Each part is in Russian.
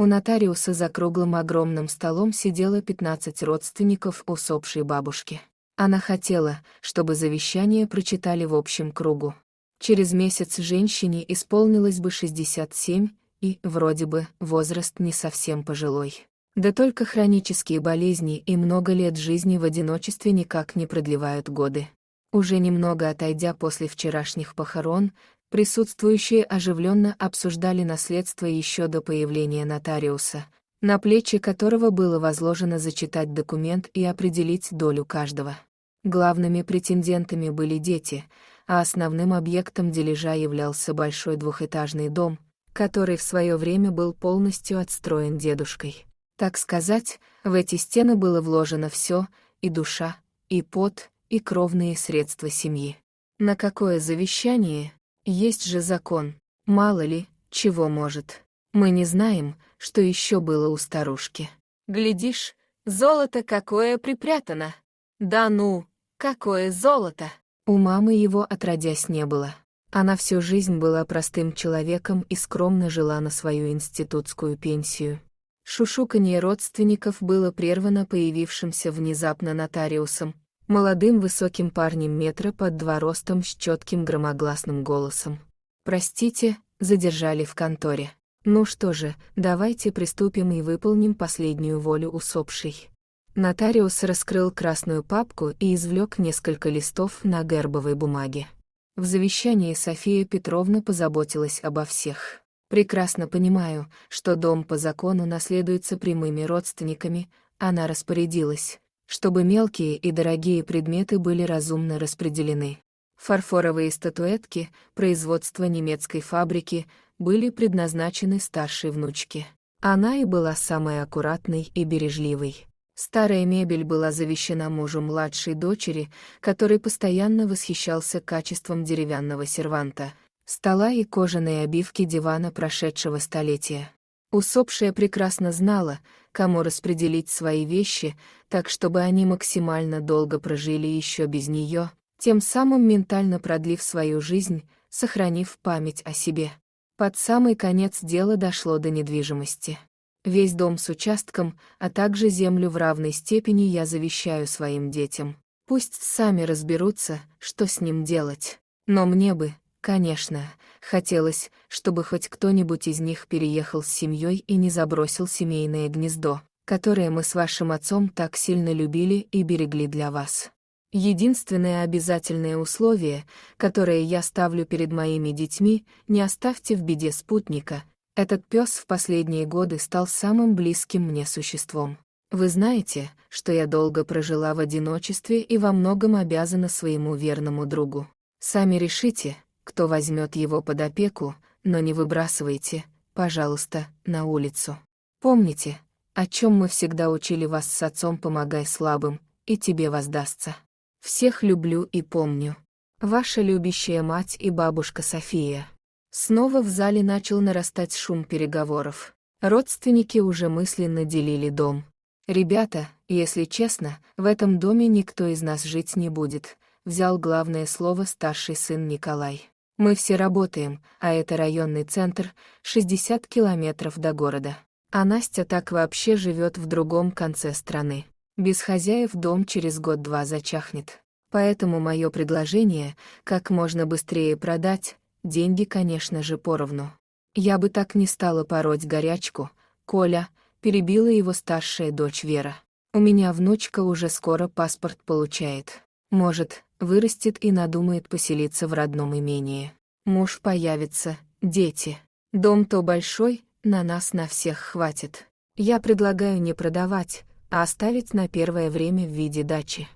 У нотариуса за круглым огромным столом сидело 15 родственников усопшей бабушки. Она хотела, чтобы завещание прочитали в общем кругу. Через месяц женщине исполнилось бы 67, и, вроде бы, возраст не совсем пожилой. Да только хронические болезни и много лет жизни в одиночестве никак не продлевают годы. Уже немного отойдя после вчерашних похорон, присутствующие оживленно обсуждали наследство еще до появления нотариуса, на плечи которого было возложено зачитать документ и определить долю каждого. Главными претендентами были дети, а основным объектом дележа являлся большой двухэтажный дом, который в свое время был полностью отстроен дедушкой. Так сказать, в эти стены было вложено все, и душа, и пот, и кровные средства семьи. На какое завещание? Есть же закон. Мало ли, чего может. Мы не знаем, что еще было у старушки. Глядишь, золото какое припрятано. Да ну, какое золото! У мамы его отродясь не было. Она всю жизнь была простым человеком и скромно жила на свою институтскую пенсию. Шушуканье родственников было прервано появившимся внезапно нотариусом, молодым высоким парнем метра под 2 ростом с четким громогласным голосом. «Простите, задержали в конторе. Ну что же, давайте приступим и выполним последнюю волю усопшей». Нотариус раскрыл красную папку и извлек несколько листов на гербовой бумаге. В завещании София Петровна позаботилась обо всех. Прекрасно понимаю, что дом по закону наследуется прямыми родственниками, она распорядилась, чтобы мелкие и дорогие предметы были разумно распределены. Фарфоровые статуэтки, производства немецкой фабрики, были предназначены старшей внучке. Она и была самой аккуратной и бережливой. Старая мебель была завещана мужу младшей дочери, который постоянно восхищался качеством деревянного серванта, стола и кожаной обивки дивана прошедшего столетия. Усопшая прекрасно знала, кому распределить свои вещи, так чтобы они максимально долго прожили еще без нее, тем самым ментально продлив свою жизнь, сохранив память о себе. Под самый конец дело дошло до недвижимости. Весь дом с участком, а также землю в равной степени я завещаю своим детям. Пусть сами разберутся, что с ним делать. Но мне бы, конечно, хотелось, чтобы хоть кто-нибудь из них переехал с семьей и не забросил семейное гнездо, которое мы с вашим отцом так сильно любили и берегли для вас. Единственное обязательное условие, которое я ставлю перед моими детьми, не оставьте в беде спутника. Этот пес в последние годы стал самым близким мне существом. Вы знаете, что я долго прожила в одиночестве и во многом обязана своему верному другу. Сами решите, кто возьмет его под опеку, но не выбрасывайте, пожалуйста, на улицу. Помните, о чем мы всегда учили вас с отцом: помогай слабым, и тебе воздастся. Всех люблю и помню. Ваша любящая мать и бабушка София. Снова в зале начал нарастать шум переговоров. Родственники уже мысленно делили дом. «Ребята, если честно, в этом доме никто из нас жить не будет», — взял главное слово старший сын Николай. «Мы все работаем, а это районный центр, 60 километров до города. А Настя так вообще живет в другом конце страны. Без хозяев дом через год-два зачахнет. Поэтому мое предложение — как можно быстрее продать. Деньги, конечно же, поровну. Я бы так не стала пороть горячку, Коля», — перебила его старшая дочь Вера. «У меня внучка уже скоро паспорт получает. Может, вырастет и надумает поселиться в родном имении. Муж появится, дети. Дом-то большой, на нас на всех хватит. Я предлагаю не продавать, а оставить на первое время в виде дачи».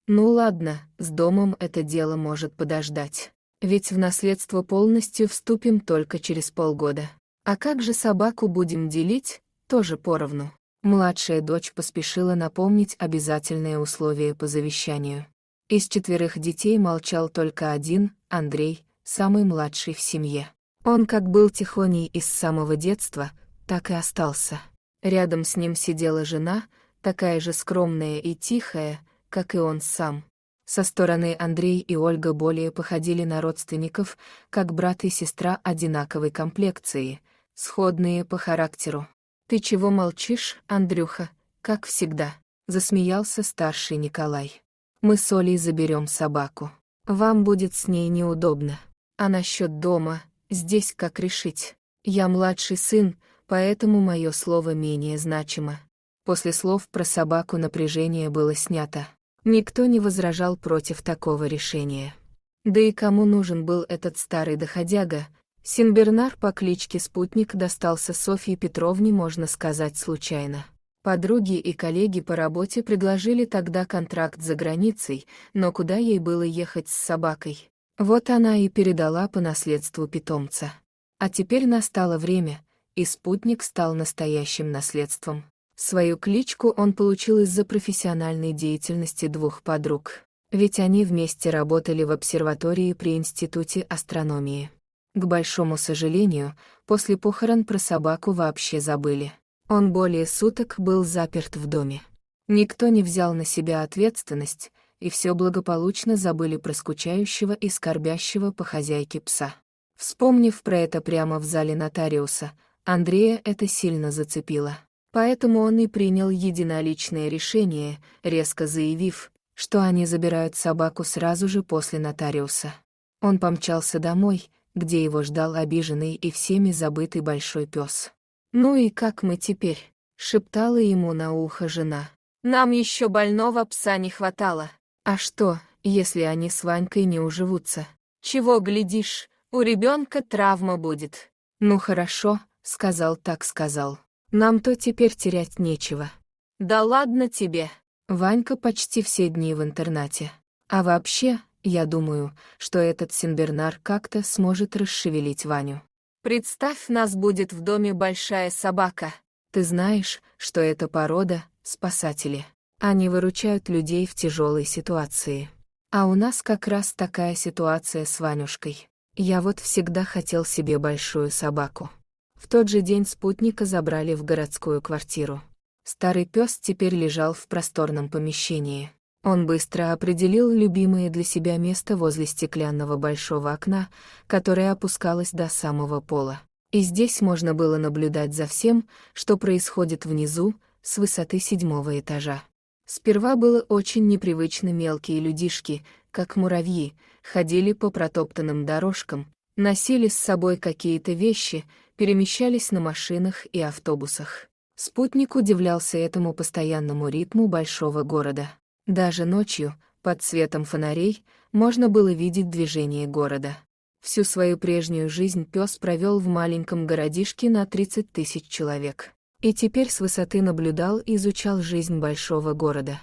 «Ну ладно, с домом это дело может подождать. Ведь в наследство полностью вступим только через полгода. А как же собаку будем делить? Тоже поровну». Младшая дочь поспешила напомнить обязательные условия по завещанию. Из 4 детей молчал только один, Андрей, самый младший в семье. Он как был тихоней из самого детства, так и остался. Рядом с ним сидела жена, такая же скромная и тихая, как и он сам. Со стороны Андрей и Ольга более походили на родственников, как брат и сестра одинаковой комплекции, сходные по характеру. «Ты чего молчишь, Андрюха, как всегда?» — засмеялся старший Николай. «Мы с Олей заберем собаку. Вам будет с ней неудобно. А насчет дома, здесь как решить? Я младший сын, поэтому мое слово менее значимо». После слов про собаку напряжение было снято. Никто не возражал против такого решения. Да и кому нужен был этот старый доходяга? Сенбернар по кличке Спутник достался Софье Петровне, можно сказать, случайно. Подруги и коллеги по работе предложили тогда контракт за границей, но куда ей было ехать с собакой? Вот она и передала по наследству питомца. А теперь настало время, и Спутник стал настоящим наследством. Свою кличку он получил из-за профессиональной деятельности двух подруг. Ведь они вместе работали в обсерватории при Институте астрономии. К большому сожалению, после похорон про собаку вообще забыли. Он более суток был заперт в доме. Никто не взял на себя ответственность, и все благополучно забыли про скучающего и скорбящего по хозяйке пса. Вспомнив про это прямо в зале нотариуса, Андрея это сильно зацепило. Поэтому он и принял единоличное решение, резко заявив, что они забирают собаку сразу же после нотариуса. Он помчался домой, где его ждал обиженный и всеми забытый большой пес. «Ну и как мы теперь?» — шептала ему на ухо жена. «Нам еще больного пса не хватало. А что, если они с Ванькой не уживутся? Чего глядишь, у ребенка травма будет». «Ну хорошо», — сказал так сказал. «Нам-то теперь терять нечего». «Да ладно тебе». Ванька почти все дни в интернате. А вообще, я думаю, что этот Сенбернар как-то сможет расшевелить Ваню. Представь, нас будет в доме большая собака. Ты знаешь, что это порода — спасатели. Они выручают людей в тяжелой ситуации. А у нас как раз такая ситуация с Ванюшкой. Я вот всегда хотел себе большую собаку. В тот же день Спутника забрали в городскую квартиру. Старый пес теперь лежал в просторном помещении. Он быстро определил любимое для себя место возле стеклянного большого окна, которое опускалось до самого пола. И здесь можно было наблюдать за всем, что происходит внизу, с высоты 7-го этажа. Сперва было очень непривычно. Мелкие людишки, как муравьи, ходили по протоптанным дорожкам, носили с собой какие-то вещи, перемещались на машинах и автобусах. Спутник удивлялся этому постоянному ритму большого города. Даже ночью, под светом фонарей, можно было видеть движение города. Всю свою прежнюю жизнь пес провел в маленьком городишке на 30 тысяч человек. И теперь с высоты наблюдал и изучал жизнь большого города.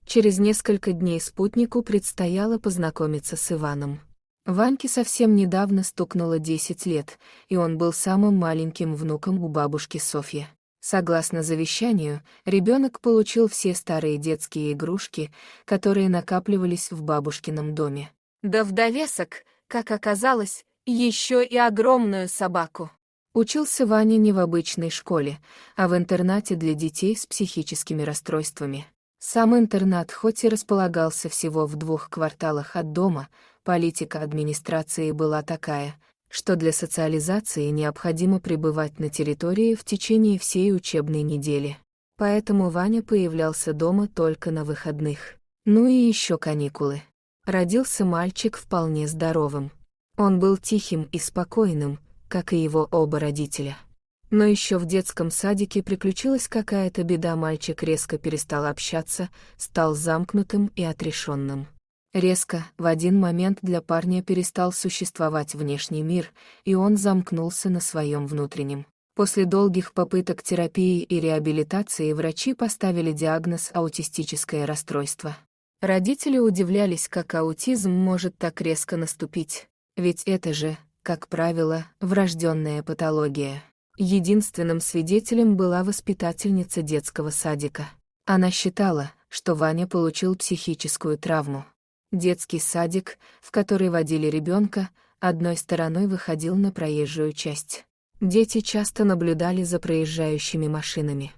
Через несколько дней Спутнику предстояло познакомиться с Иваном. Ваньке совсем недавно стукнуло 10 лет, и он был самым маленьким внуком у бабушки Софьи. Согласно завещанию, ребенок получил все старые детские игрушки, которые накапливались в бабушкином доме. Да в довесок, как оказалось, еще и огромную собаку. Учился Ваня не в обычной школе, а в интернате для детей с психическими расстройствами. Сам интернат хоть и располагался всего в 2 кварталах от дома, политика администрации была такая, что для социализации необходимо пребывать на территории в течение всей учебной недели. Поэтому Ваня появлялся дома только на выходных. Ну и еще каникулы. Родился мальчик вполне здоровым. Он был тихим и спокойным, как и его оба родителя. Но еще в детском садике приключилась какая-то беда. Мальчик резко перестал общаться, стал замкнутым и отрешенным. Резко, в один момент для парня перестал существовать внешний мир, и он замкнулся на своем внутреннем. После долгих попыток терапии и реабилитации врачи поставили диагноз аутистическое расстройство. Родители удивлялись, как аутизм может так резко наступить, ведь это же, как правило, врожденная патология. Единственным свидетелем была воспитательница детского садика. Она считала, что Ваня получил психическую травму. Детский садик, в который водили ребенка, одной стороной выходил на проезжую часть. Дети часто наблюдали за проезжающими машинами.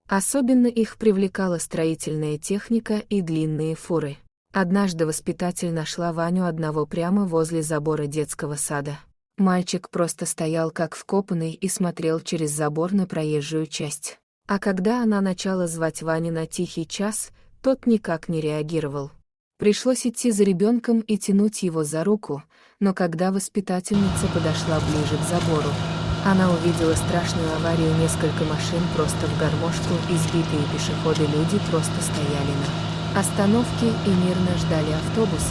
Особенно их привлекала строительная техника и длинные фуры. Однажды воспитатель нашла Ваню одного прямо возле забора детского сада. Мальчик просто стоял как вкопанный и смотрел через забор на проезжую часть. А когда она начала звать Ваню на тихий час, тот никак не реагировал. Пришлось идти за ребенком и тянуть его за руку, но когда воспитательница подошла ближе к забору, она увидела страшную аварию, несколько машин просто в гармошку, избитые пешеходы, люди просто стояли на остановке и мирно ждали автобус,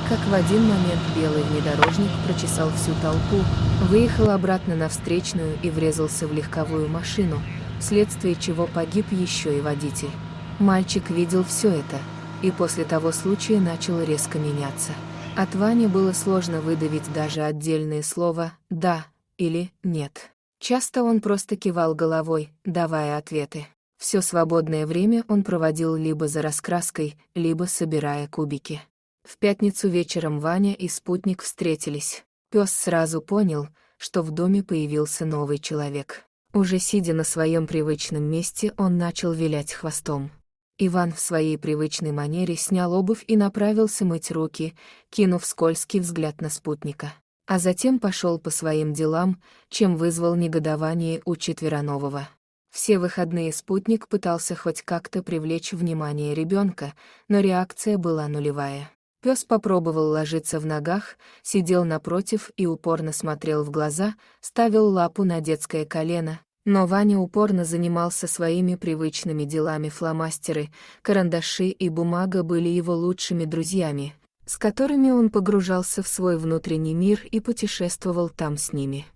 как в один момент белый внедорожник прочесал всю толпу, выехал обратно на встречную и врезался в легковую машину, вследствие чего погиб еще и водитель. Мальчик видел все это, и после того случая начал резко меняться. От Вани было сложно выдавить даже отдельные слова «да» или «нет». Часто он просто кивал головой, давая ответы. Все свободное время он проводил либо за раскраской, либо собирая кубики. В пятницу вечером Ваня и спутник встретились. Пес сразу понял, что в доме появился новый человек. Уже сидя на своем привычном месте, он начал вилять хвостом. Иван в своей привычной манере снял обувь и направился мыть руки, кинув скользкий взгляд на спутника. А затем пошел по своим делам, чем вызвал негодование у четвероногого. Все выходные спутник пытался хоть как-то привлечь внимание ребенка, но реакция была нулевая. Пес попробовал ложиться в ногах, сидел напротив и упорно смотрел в глаза, ставил лапу на детское колено, но Ваня упорно занимался своими привычными делами. Фломастеры, карандаши и бумага были его лучшими друзьями, с которыми он погружался в свой внутренний мир и путешествовал там с ними.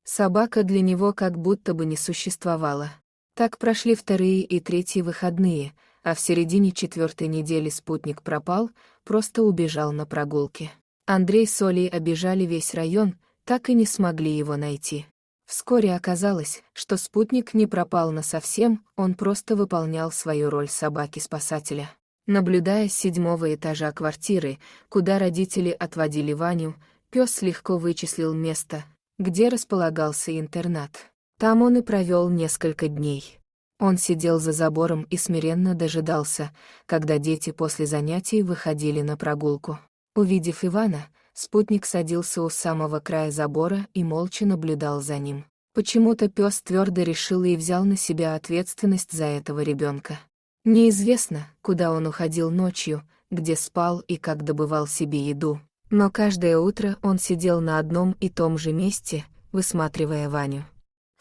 Собака для него как будто бы не существовала. Так прошли вторые и третьи выходные, а в середине четвертой недели спутник пропал, просто убежал на прогулке. Андрей с Олей обежали весь район, так и не смогли его найти. Вскоре оказалось, что спутник не пропал насовсем, он просто выполнял свою роль собаки-спасателя. Наблюдая с 7-го этажа квартиры, куда родители отводили Ваню, пес легко вычислил место, где располагался интернат. Там он и провел несколько дней. Он сидел за забором и смиренно дожидался, когда дети после занятий выходили на прогулку. Увидев Ивана, спутник садился у самого края забора и молча наблюдал за ним. Почему-то пес твердо решил и взял на себя ответственность за этого ребенка. Неизвестно, куда он уходил ночью, где спал и как добывал себе еду, но каждое утро он сидел на одном и том же месте, высматривая Ваню.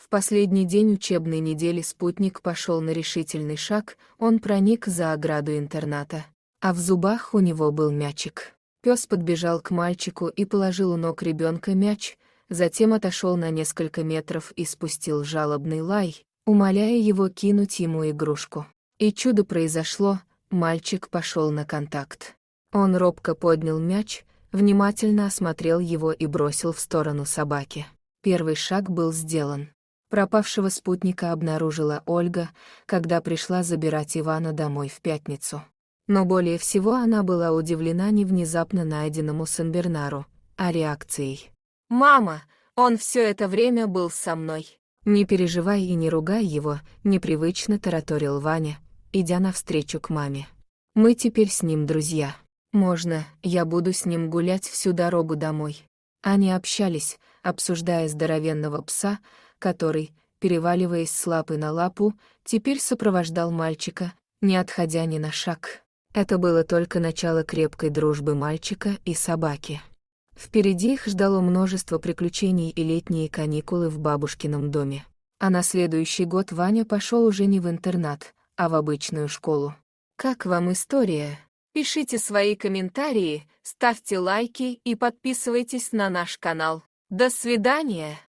В последний день учебной недели спутник пошел на решительный шаг, он проник за ограду интерната, а в зубах у него был мячик. Пес подбежал к мальчику и положил у ног ребенка мяч, затем отошел на несколько метров и спустил жалобный лай, умоляя его кинуть ему игрушку. И чудо произошло, мальчик пошел на контакт. Он робко поднял мяч, внимательно осмотрел его и бросил в сторону собаки. Первый шаг был сделан. Пропавшего спутника обнаружила Ольга, когда пришла забирать Ивана домой в пятницу. Но более всего она была удивлена не внезапно найденному Сенбернару, а реакцией. «Мама, он все это время был со мной». «Не переживай и не ругай его», — непривычно тараторил Ваня, идя навстречу к маме. «Мы теперь с ним друзья. Можно, я буду с ним гулять всю дорогу домой». Они общались, обсуждая здоровенного пса, который, переваливаясь с лапы на лапу, теперь сопровождал мальчика, не отходя ни на шаг. Это было только начало крепкой дружбы мальчика и собаки. Впереди их ждало множество приключений и летние каникулы в бабушкином доме. А на следующий год Ваня пошел уже не в интернат, а в обычную школу. Как вам история? Пишите свои комментарии, ставьте лайки и подписывайтесь на наш канал. До свидания!